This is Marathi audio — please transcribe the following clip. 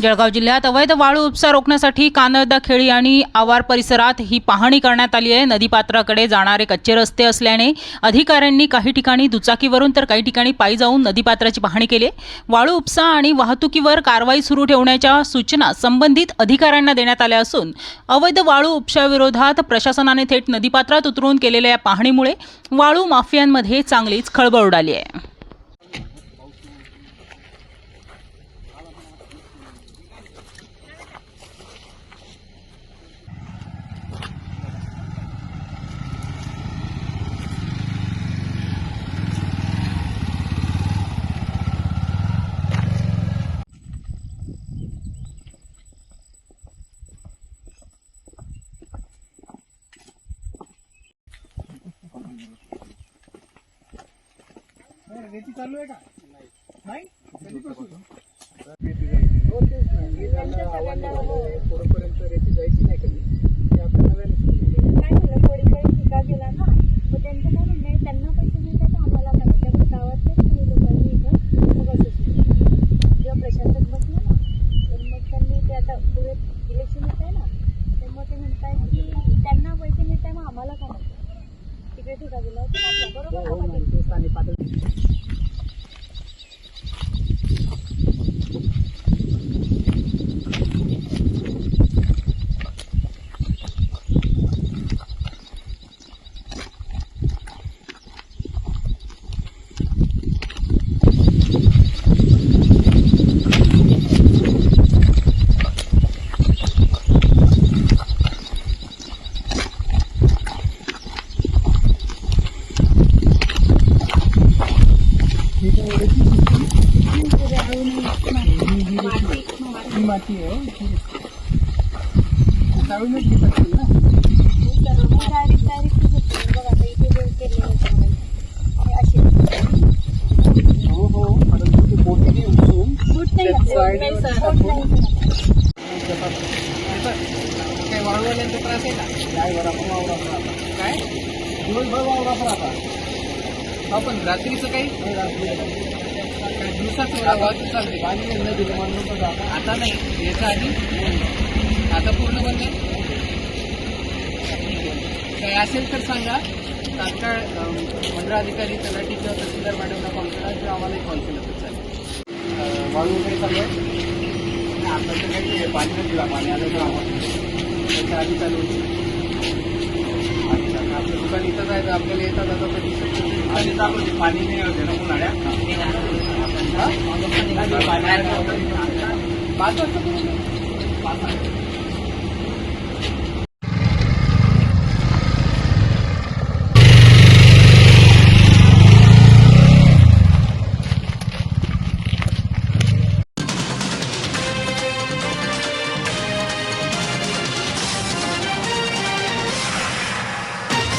जळगाव जिल्ह्यात अवैध वाळू उपसा रोखण्यासाठी कानर्दा खेडी आणि आवार परिसरात ही पाहणी करण्यात आली आहे। नदीपात्राकडे जाणारे कच्चे रस्ते असल्याने अधिकाऱ्यांनी काही ठिकाणी दुचाकीवरून तर काही ठिकाणी पायी जाऊन नदीपात्राची पाहणी केली। वाळू उपसा आणि वाहतुकीवर कारवाई सुरू ठेवण्याच्या सूचना संबंधित अधिकाऱ्यांना देण्यात आल्या असून अवैध वाळू उपशाविरोधात प्रशासनाने थेट नदीपात्रात उतरून केलेल्या या पाहणीमुळे वाळू माफियांमध्ये चांगलीच खळबळ उडाली आहे। रेती चालू आहे का? नाही कधीपासून पुढेपर्यंत रेती जायची नाही कधी ते आता नव्याने काय झालं थोडी ठिका गेला ना मग त्यांचं काय म्हणणं आहे त्यांना पैसे मिळतात आम्हाला काय त्यामुळे गावातल्याच काही लोकांनी इथं बसवलं जेव्हा प्रशासक बसलं ना तर मग त्यांनी ते आता पुढे इलेक्शन येत आहे ना तर मग ते म्हणतात की त्यांना पैसे मिळत आहे मग आम्हाला काय म्हणतात तिकडे ठिका गेला बरोबर स्थानिक पातळी माती आहे चाळूनच घेत असतील ना हो हो परंतु ते बोटीने उचलून काय वाळूवाल्यांचा त्रास आहे का? काय बरं आपण वावरात राहता काय दिवसभर वावरात राहता आपण रात्रीचं काही दिवसाच वाहतूक चालते पाणी न दिलं म्हणून आता नाही याच्या आधी आता पूर्ण बंद आहे काही असेल तर सांगा तात्काळ मंडळाधिकारी तलाठी किंवा तहसीलदार मॅडमला कॉल करा किंवा आम्हालाही कॉल केला तर चालेल। वाळू वगैरे चालू आहे आता तर काही पाणी नाही दिला पाणी आलं तर आम्हाला त्याच्या आधी चालू होती आपलं दुकान इथंच आहे तर आपल्याला येतात आता तर दिसत आधी चालू होती पाणी नाही होते ना उन्हाळ्यात 5 वाजता